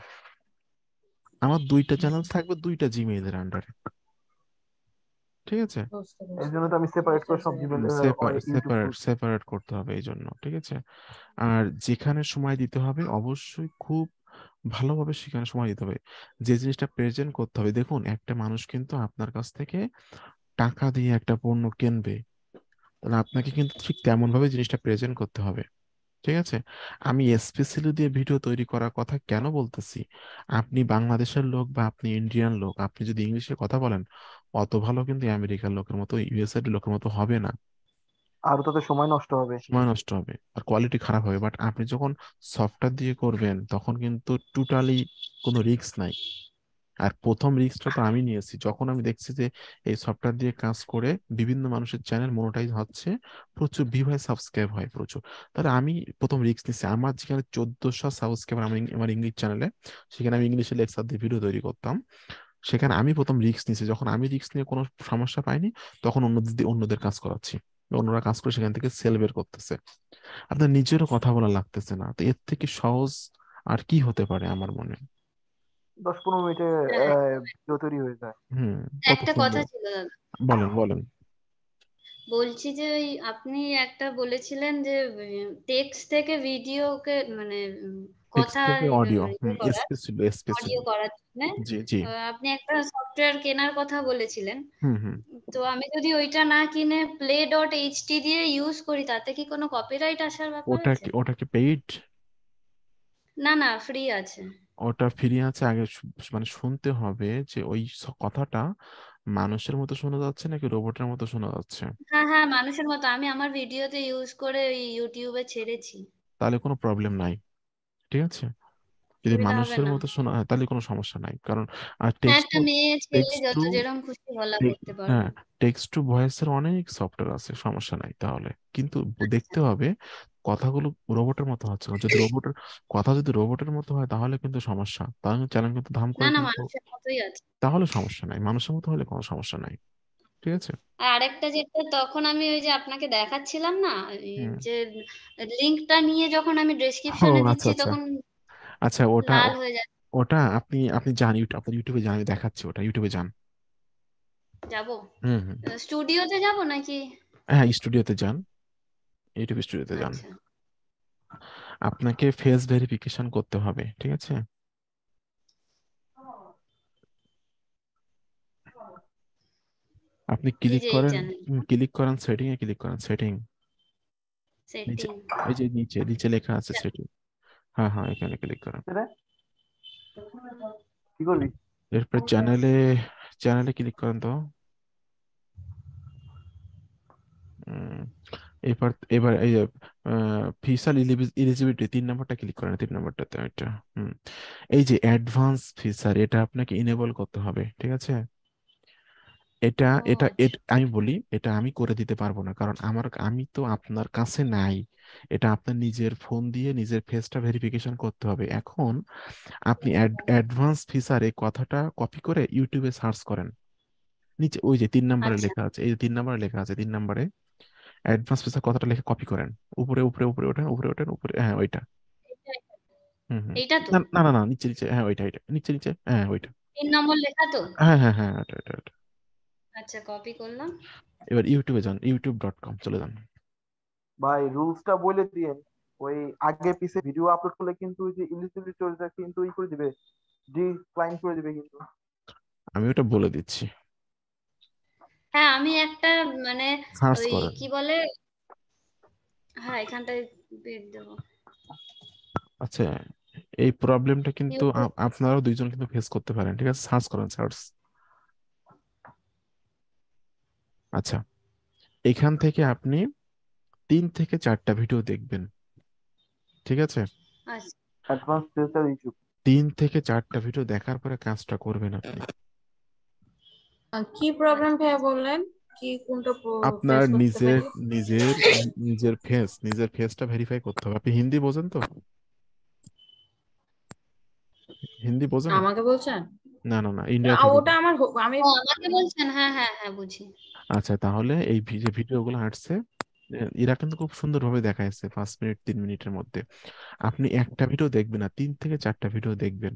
আমার 2টা চ্যানেল থাকবে 2টা জিমেইলের আন্ডারে, ঠিক আছে। বুঝতে এই পারছি। জন্য তো আমি সেপারেট করে সব বুঝতেছি। জিমেল ইউটিউব সেপারেট খুলছি। সেপারেট করতে হবে এই জন্য, ঠিক আছে। আর যেখানে সময় দিতে হবে অবশ্যই খুব ভালোভাবে শেখানোর সময় দিতে হবে, যে জিনিসটা প্রেজেন্ট করতে হবে। দেখুন, একটা মানুষ কিন্তু আপনার কাছ থেকে টাকা দিয়ে একটা পণ্য কিনবে, তাহলে আপনাকে কিন্তু ঠিক তেমন ভাবে জিনিসটা প্রেজেন্ট করতে হবে। ঠিক আছে? আমি স্পেশালি দিয়ে ভিডিও তৈরি করার কথা কেন বলতেছি, আপনি বাংলাদেশের লোক বা আপনি ইন্ডিয়ান লোক, আপনি যদি ইংলিশে কথা বলেন, অত ভালো কিন্তু আমেরিকার লোকের মতো, ইউএসএ লোকের মতো হবে না। আরো তাদের সময় নষ্ট হবে। সময় নষ্ট হবে আর কোয়ালিটি খারাপ হবে। বাট আপনি যখন সফটওয়্যার দিয়ে করবেন, তখন কিন্তু টোটালি কোনো রিস্ক নাই। আর প্রথম রিস্কটা তো আমি নিয়েছি, যখন আমি দেখছি যে এই সফটওয়্যার দিয়ে কাজ করে বিভিন্ন মানুষের চ্যানেল মনিটাইজ হচ্ছে, প্রচুর ভিউ হয়, সাবস্ক্রাইব হয় প্রচুর, তাহলে আমি প্রথম রিস্ক নিচ্ছি। আমার যেখানে 1400 সাবস্ক্রাইবার আমার ইংলিশ চ্যানেলে, সেখানে আমি ইংলিশে লেকচার দিয়ে ভিডিও তৈরি করতাম, সেখানে আমি প্রথম রিস্ক নিয়েছি। যখন আমি রিস্ক নিয়ে কোনো সমস্যা পাইনি, তখন অন্যদের কাজ করাচ্ছি, অন্যরা কাজ করে সেখান থেকে সেল বের করতেছে। আপনার নিজেরও কথা বলা লাগতেছে না, তো এর থেকে সহজ আর কি হতে পারে আমার মনে। 10-15 মিনিটে হ্যাঁ, ভিডিও তৈরি হয়ে যায়। হুম। কত একটা কথা সুন্দর। ছিল দাদা, বলেন বলেন। বলছি যে ওই আপনি একটা বলেছিলেন যে টেক্সট থেকে ভিডিওকে মানে টেক্সট কথা থেকে অডিও, ইয়ে করার, স্পেসিফিক অডিও স্পেসিফিক। করার জন্য জি জি। আপনি একটা সফটওয়্যার কেনার কথা বলেছিলেন। হুম হুম। তো আমি যদি ওইটা না কিনে play.ht দিয়ে ইউজ করি, তাতে কি কোনো কপিরাইট আসার ব্যাপার আছে? ওটা কি পেইড? না না, ফ্রি আছে। ওটা ফ্রি আছে। আগে মানে শুনতে হবে যে ওই কথাটা মানুষের মতো শোনা যাচ্ছে নাকি রোবটের মতো শোনা যাচ্ছে। হ্যাঁ হ্যাঁ, মানুষের মতো। আমি আমার ভিডিওতে ইউজ করে ওই ইউটিউবে ছেড়েছি। তাহলে কোনো প্রবলেম নাই। ঠিক আছে? যদি অসুবিধা হবে মানুষের না? মতো শোনা হয় তাহলে কোনো সমস্যা নাই, কারণ আর হ্যাঁ, টেক্সট একটা টু মেয়ে ছেলে টেক্সট যত টু যেরকম খুশি বলা করতে পারবে। হ্যাঁ, টেক্সট টু ভয়েসের অনেক সফটওয়্যার আছে, সমস্যা নাই তাহলে। কিন্তু আচ্ছা। দেখতে হবে কথাগুলো রোবটের মতো হচ্ছে না। যদি রোবটের মতো হয়, তাহলে কিন্তু সমস্যা, তাহলে চ্যানেল কিন্তু ধাম না করে না, কিন্তু, মানুষের মতোই আছে। তাহলে সমস্যা নাই। মানুষের মতো হলে কোনো সমস্যা নাই। ঠিক আছে? আর আরেকটা যেটা তখন আমি ওই যে আপনাকে দেখাচ্ছিলাম না, এই হুম। যে লিঙ্কটা নিয়ে যখন আমি ও ডেসক্রিপশনে আচ্ছা দিচ্ছি আচ্ছা। তখন আচ্ছা, ওটা লাল হয়ে যাচ্ছে। ওটা আপনি আপনি যান আপনার ইউটিউবে যান, আমি দেখাচ্ছি, ওটা ইউটিউবে যান। যাব? হুম হুম। স্টুডিওতে যাব নাকি? হ্যাঁ, স্টুডিওতে যান, ইউটিউব স্টুডিওতে যান। আচ্ছা। আপনাকে ফেস ভেরিফিকেশন করতে হবে। ঠিক আছে? আপনি এই ক্লিক যে এই করেন, চ্যানেল সেটিং এ ক্লিক করেন, সেটিং নিচে, সেটিং। এই যে নিচে নিচে লেখা আছে সেটিং। হ্যাঁ হ্যাঁ, এখানে ক্লিক করেন। রে, কি করবি? এরপর চ্যানেলে ক্লিক করেন তো। উম, এবার এবার এই যে ফিচার এলিজিবিলিটি 3 নম্বরটা ক্লিক করেন, 3 নম্বরটাতে এটা। হুম। এই যে অ্যাডভান্স ফিচার, এটা আপনাকে ইনেবল করতে হবে। ঠিক আছে? এটা ও এটা আচ্ছা। আমি বলি, এটা আমি করে দিতে পারবো না, কারণ আমি তো আপনার কাছে নাই। এটা আপনার নিজের ফোন দিয়ে নিজের ফেসটা ভেরিফিকেশন করতে হবে। এখন আপনি অ্যাডভান্স ফিচার এই কথাটা কপি করে ইউটিউবে সার্চ করেন। নিচে ওই যে 3 নম্বরে আচ্ছা, লেখা আছে, এই যে 3 নম্বরে লেখা আছে, 3 নম্বরে অ্যাডভান্স ফিচার কথাটা লিখে কপি করেন। উপরে উপরে উপরে ওঠেন, উপরে ওঠেন, উপরে, হ্যাঁ ওইটা। হুম হুম। এইটা তো না না না না, নিচে নিচে, হ্যাঁ ওইটা, নিচে নিচে, হ্যাঁ ওইটা। 3 নম্বর লেখা তো? হ্যাঁ হ্যাঁ হ্যাঁ, ওটা ওটা ওটা। আচ্ছা, কপি করলাম। এবার ইউটিউবে যান, youtube.com চলে যান। ভাই রুলসটা বলে দিয়েন। ওই আগে পিছে ভিডিও আপলোড করলে কিন্তু ওই যে ইলিজিবিলিটি চলছে কিন্তু ই করে দিবে, ডিক্লাইন করে দিবে কিন্তু। আমি ওটা বলে দিচ্ছি, হ্যাঁ, আমি একটা মানে সার্চ ওই করেন। কি বলে, হ্যাঁ এখানটায় বের দেবো। আচ্ছা, এই প্রবলেমটা কিন্তু ইউটিউব। আপনারাও দুইজন কিন্তু ফেস করতে পারেন। ঠিক আছে? সার্চ করেন, সার্চ। আচ্ছা, এখান থেকে আপনি 3 থেকে 4টা ভিডিও দেখবেন। ঠিক আছে? আচ্ছা। Advance filter issue. 3 থেকে 4টা ভিডিও দেখার পরে কাজটা করবেন আপনি। কি প্রবলেম ভাইয়া বললেন? কি কোনটা আপনার ফেস করতে নিজের পারি? নিজের নিজের ফেসটা ভেরিফাই করতে হবে। আপনি হিন্দি বোঝেন তো? হিন্দি বোঝেন না? আমাকে বলছেন? না না না, ইন্ডিয়া থেকে। ওটা আমার আমি ও আমাকে বলছেন? হ্যাঁ হ্যাঁ হ্যাঁ, বুঝি। আচ্ছা, তাহলে এই যে ভিডিওগুলো আসছে, এরা কিন্তু খুব সুন্দরভাবে দেখাইছে 5 মিনিট 3 মিনিটের মধ্যে। আপনি একটা ভিডিও দেখবেন না, 3 থেকে 4টা ভিডিও দেখবেন।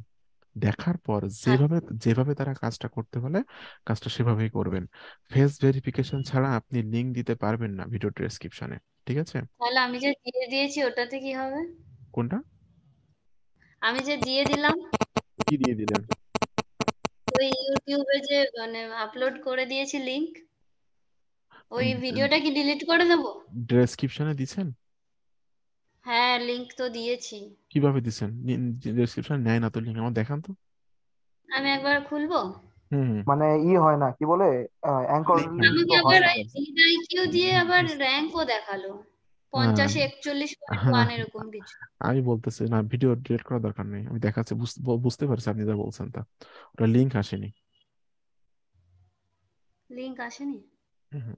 দেখার পর যেভাবে আচ্ছা, যেভাবে তারা কাজটা করতে বলে, কাজটা সেভাবেই করবেন। ফেস ভেরিফিকেশন ছাড়া আপনি লিংক দিতে পারবেন না ভিডিও ডেসক্রিপশনে। ঠিক আছে? তাহলে আমি যে দিয়ে দিয়েছি ওটাতে কি হবে? কোনটা? আমি যে দিয়ে দিলাম কি দিয়ে দিলেন? ওই ইউটিউবে যে মানে আপলোড করে দিয়েছি লিংক, ওই ভিডিওটা কি ডিলিট করে দেবো? ডেসক্রিপশনে দিছেন? হ্যাঁ, লিংক তো দিয়েছি। কিভাবে দিছেন? ডেসক্রিপশন নেয় না তো লিঙ্ক, আমার দেখান তো। আমি একবার খুলবো। হুম, মানে হয় না কি বলে, অ্যাঙ্কর লিঙ্ক লিংক আমাকে তো আবার হয় না। ভিআইকিউ দিয়ে আবার র্যাঙ্কও দেখালো, 50 41.1 এরকম কিছু। আমি বলতেছি না, ভিডিও ডিলিট করার দরকার নেই, আমি দেখাচ্ছি, বুঝতে পারছি আপনি যা বলছেন তা। ওটা লিঙ্ক আসেনি। লিংক আসেনি? হুম,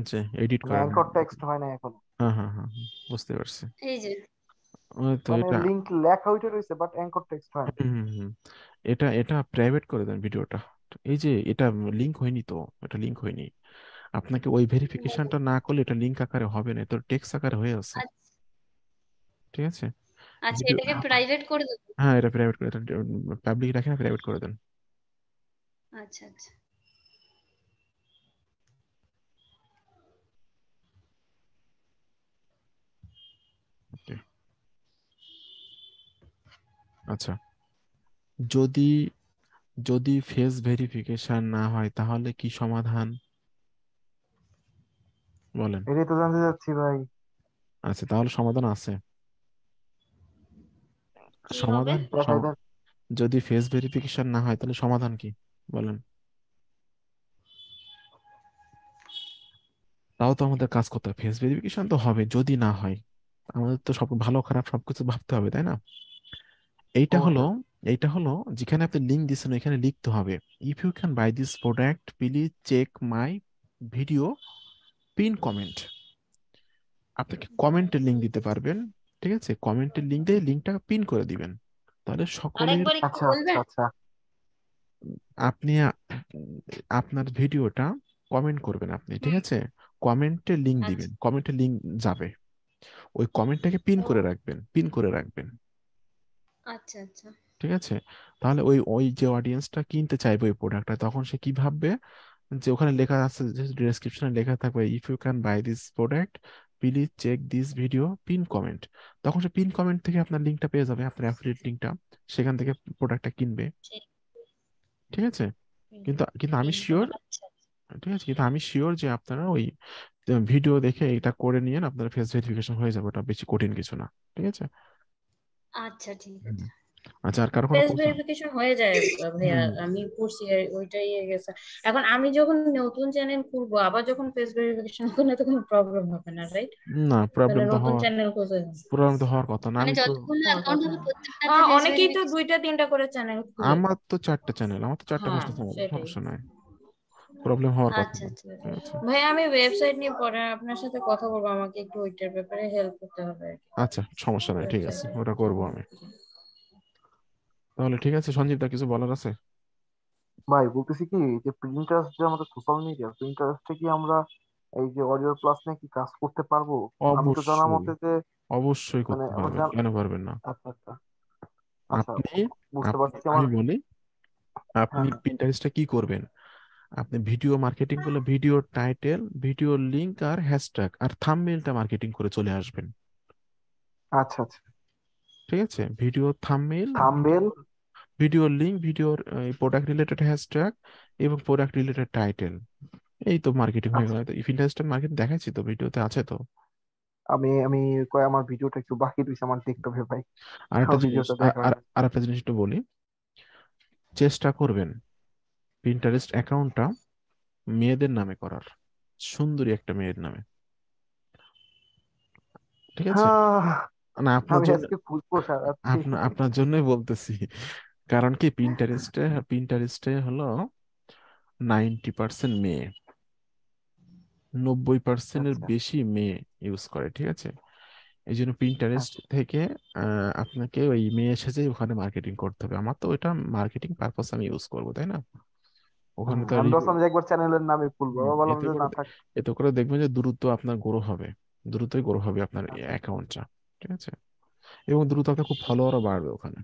যে এডিট মানে করেন। অ্যাঙ্কর টেক্সট হয় না এখন। হ্যাঁ, হ্যাঁ, হ্যাঁ, বুঝতে পারছি। এই যে ওই তো মানে এটা। লিংক লেখা ওইটা রয়েছে বাট অ্যাঙ্কর টেক্সট হয় না। হুম, হুম, হুম। এটা এটা প্রাইভেট করে দেন ভিডিওটা। এই যে এটা লিংক হয়নি তো, এটা লিংক হয়নি। আপনাকে ওই ভেরিফিকেশনটা না করলে এটা লিংক আকারে হবে না, তো টেক্সট আকারে হয়ে আছে। আচ্ছা, ঠিক আছে। আচ্ছা, ভিডিও, এটাকে প্রাইভেট করে দেবো। হ্যাঁ এটা প্রাইভেট করে দেন, পাবলিক রাখেন, প্রাইভেট করে দেন। আচ্ছা, আচ্ছা। ওকে। আচ্ছা, যদি যদি ফেস ভেরিফিকেশন না হয় তাহলে কি সমাধান বলেন? এটাই তো জানতে চাচ্ছি ভাই। আচ্ছা, তাহলে সমাধান আছে। কি হবে? সমাধান দেখাই দেন। যদি ফেস ভেরিফিকেশন না হয় তাহলে সমাধান কি বলেন? তাও তো আমাদের কাজ করতে হবে, ফেস ভেরিফিকেশন তো হবে, যদি না হয় আমাদের তো সব ভালো খারাপ সবকিছু ভাবতে হবে, তাই না? এইটা হলো অবশ্যই। এইটা হলো যেখানে আপনি লিঙ্ক দিচ্ছেন ওইখানে লিখতে হবে, if you can buy this product please check my video pin comment. আপনাকে কমেন্টের লিঙ্ক দিতে পারবেন, ঠিক আছে? কমেন্টের লিঙ্ক দিয়ে লিঙ্কটা পিন করে দিবেন, তাহলে সকলের। আরেকবার একটু আচ্ছা আচ্ছা বলবেন? আচ্ছা। আপনি আপনার ভিডিওটা কমেন্ট করবেন আপনি, ঠিক আছে? কমেন্টে লিঙ্ক আচ্ছা। দিবেন, কমেন্টে লিঙ্ক যাবে, ওই কমেন্টটাকে পিন করে রাখবেন, পিন করে রাখবেন। আচ্ছা, আচ্ছা। ঠিক আছে। তাহলে ওই ওই যে অডিয়েন্সটা কিনতে চাইবে ওই প্রোডাক্টটা, তখন সে কি ভাববে, যে ওখানে লেখা আছে, ডেসক্রিপশনে লেখা থাকবে if you can buy this product please check this video pin comment. তখন সে পিন কমেন্ট থেকে আপনার লিঙ্কটা পেয়ে যাবে, আপনার অ্যাফিলিয়েট লিঙ্কটা, সেখান থেকে প্রোডাক্টটা কিনবে। ঠিক। ঠিক আছে। কিন্তু কিন্তু আমি পিন শিওর, কমেন্ট। আচ্ছা, ঠিক আছে, কিন্তু আমি শিওর যে আপনারা ওই ভিডিও দেখে এটা করে নিয়েন, আপনার ফেস ভেরিফিকেশন হয়ে যাবে, ওটা বেশি কঠিন কিছু না। ঠিক আছে। আচ্ছা, ঠিক হুম। আছে। আচ্ছা, আর কারো কোনো ফেস প্রশ্ন? ভেরিফিকেশন হয়ে যায় ভাইয়া, হুম। আমি করছি ওইটাই গেছে। এখন আমি যখন নতুন চ্যানেল খুলবো আবার যখন ফেস ভেরিফিকেশন করলে তো কোনো প্রবলেম হবে না, রাইট? না, তাহলে নতুন চ্যানেল খুলতে প্রবলেম তো হওয়ার কথা না, মানে আমি তো। যতগুলো হওয়ার অ্যাকাউন্ট কথা হবে না। প্রত্যেকটাতে ফেস অনেকেই তো ভেরিফিকেশন। 2টা 3টা করে চ্যানেল খুলে। আমার তো 4টে চ্যানেল, আমার তো 4টে হ্যাঁ, 5টা চ্যানেল, সেটাই। সমস্যা নাই, প্রবলেম হওয়ার কথা আচ্ছা না। আচ্ছা ঠিক আছে। ভাই, আমি ওয়েবসাইট নিয়ে পরে আপনার সাথে কথা বলবো, আমাকে একটু ওইটার ব্যাপারে হেল্প করতে হবে আর কি। আচ্ছা, সমস্যা নাই, ঠিক আছে, ওয়েবসাইটে। ওটা করবো আমি। তাহলে ঠিক আছে, সঞ্জীব দা কিছু বলার আছে? ভাই বলতেছি কি, যে প্রিন্টারেস্ট যে আমাদের সোশ্যাল মিডিয়া, প্রিন্টারেস্টে কি আমরা এই যে অডিও প্লাস নিয়ে কি কাজ করতে পারবো? আমি তো জানা অবশ্যই, মতে যে অবশ্যই মানে করতে আমার পারবেন, কেন পারবেন না? আচ্ছা আচ্ছা আচ্ছা, আপনি বুঝতে আপনি পারছি আমি আমার। বলি, আপনি হ্যাঁ হ্যাঁ। পিন্টারেস্টে কি করবেন, আপনি ভিডিও মার্কেটিং করলে ভিডিও টাইটেল, ভিডিও লিংক আর হ্যাশট্যাগ আর থাম্বনেলটা মার্কেটিং করে চলে আসবেন। আচ্ছা আচ্ছা। ঠিক আছে, video thumbnail, thumbnail. Video link, ভিডিওর প্রোডাক্ট রিলেটেড হ্যাশট্যাগ এবং প্রোডাক্ট রিলেটেড টাইটেল, এই তো মার্কেটিং হয়ে আচ্ছা, গেল। তো ইন্টারেস্টেড মার্কেটিং দেখাচ্ছি তো, ভিডিওতে আছে তো। আমি আমি কয় আমার ভিডিওটা একটু বাকি রয়েছে, আমার দেখতে হবে ভাই। আর একটা আমার জিনিস, ভিডিওটা দেখা আর হয়নি। আর একটা জিনিস একটু বলি, চেষ্টা করবেন পিন্টারেস্ট অ্যাকাউন্টটা মেয়েদের নামে করার, সুন্দরী একটা মেয়ের নামে। ঠিক আছে। হ্যাঁ, না, আপনার আমি জন্য, আজকে খুঁজবো সারাচ্ছি। আপনার জন্যই বলতেছি, কারণ কি পিন্টারেস্টে হলো 90% মেয়ে, 90%-এর আচ্ছা বেশি মেয়ে ইউজ করে। ঠিক আছে। এই জন্য পিন্টারেস্ট আচ্ছা। থেকে আপনাকে ওই মেয়ে সেজে ওখানে মার্কেটিং করতে হবে। আমার তো ওটা মার্কেটিং পারপাস আমি ইউজ করবো, তাই না? ওখানে তো আমি রিভিউ, ভাবছিলাম যে একবার চ্যানেলের নামে খুলবো, আবার বললাম এতে যে করে না থাক। এতে করে দেখবেন যে দ্রুত আপনার গ্রো হবে, দ্রুতই গ্রো হবে আপনার অ্যাকাউন্টটা। ঠিক আছে। এবং দ্রুত আপনার খুব ফলোয়ারও বাড়বে ওখানে।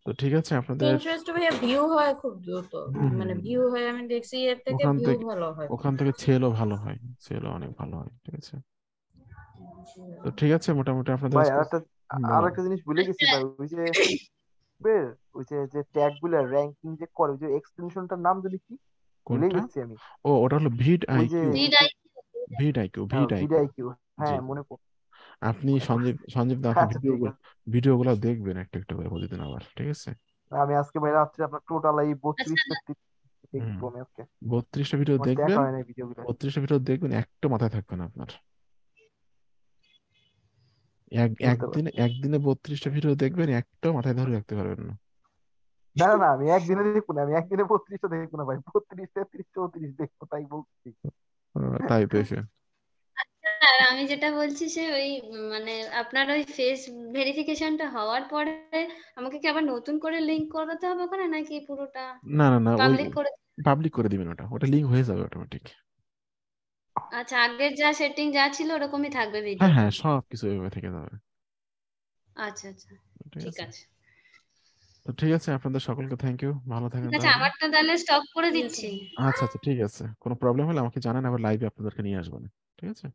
তো ঠিক আছে আপনাদের। পিন্টারেস্ট ভাইয়া ভিউ হয় খুব দ্রুত, মানে হুম, ভিউ হয়, আমি দেখছি এর থেকে ওখান ভিউ থেকে ভালো হয় ওখান থেকে Pinterest-এ। সেলও ভালো হয়, সেলও অনেক ভালো হয়। ঠিক আছে। তো ঠিক আছে, মোটামুটি আপনাদের ভাই আজকে আর বলেন। একটা জিনিস ভুলে গেছি ভাই, ওই যে যে ট্যাগ গুলা র্যাঙ্কিং যে করে, ওই যে এক্সটেনশনটার নাম যদি কি, ভুলে কোনটা? গেছি আমি। ও, ওটা হলো ভিড ওই যে IQ. VidIQ, vidIQ. VidIQ, জি, হ্যাঁ মনে পড়ছে। আপনি মনে পড়ছে। সঞ্জীব দা, আপনি আচ্ছা ঠিক আছে। ভিডিওগুলো দেখবেন একটা একটা করে প্রতিদিন আবার, ঠিক আছে? আমি আজকে ভাই রাত্রে আপনার টোটাল এই আচ্ছা 32টা হুম, দেখবো আমি আজকে। 32টা ভিডিও আমার দেখা দেখবেন, হয় না ভিডিওগুলো। 32টা ভিডিও দেখবেন, একটা মাথায় থাকবে না আপনার। বুঝতে পারছি। একদিনে 32টা ভিডিও দেখবেন, একটাও মাথায় ধরে রাখতে পারবেন না। না না না, আমি একদিনে দেখবো না, আমি একদিনে 32টা দেখবো না ভাই, 32, 33, 34 দেখবো, তাই বলছি। তাই তো এসে আর আমি যেটা বলছি সে ওই মানে আপনার ওই ফেস ভেরিফিকেশনটা হওয়ার পরে আমাকে কি আবার নতুন করে লিংক করাতে হবে ওখানে, নাকি পুরোটা না না না, ওই পাবলিক করে? পাবলিক করে দিবেন, ওটা লিঙ্ক হয়ে যাবে অটোমেটিক। আচ্ছা, আগের যা সেটিং যা ছিল ওরকমই থাকবে হ্যাঁ হ্যাঁ, ভিডিওটা? সব কিছু এভাবে থেকে যাবে। আচ্ছা আচ্ছা, ঠিক ঠিক আছে, আছে। তো ঠিক আছে, আপনাদের সকলকে থ্যাংক ইউ, ভালো ঠিক থাকেন আছে, তাহলে। আমারটা তাহলে স্টপ করে দিচ্ছি। আচ্ছা আচ্ছা, ঠিক আছে, কোনো প্রবলেম হলে আমাকে জানান, আবার লাইভে আপনাদেরকে নিয়ে আসবেন, ঠিক আছে?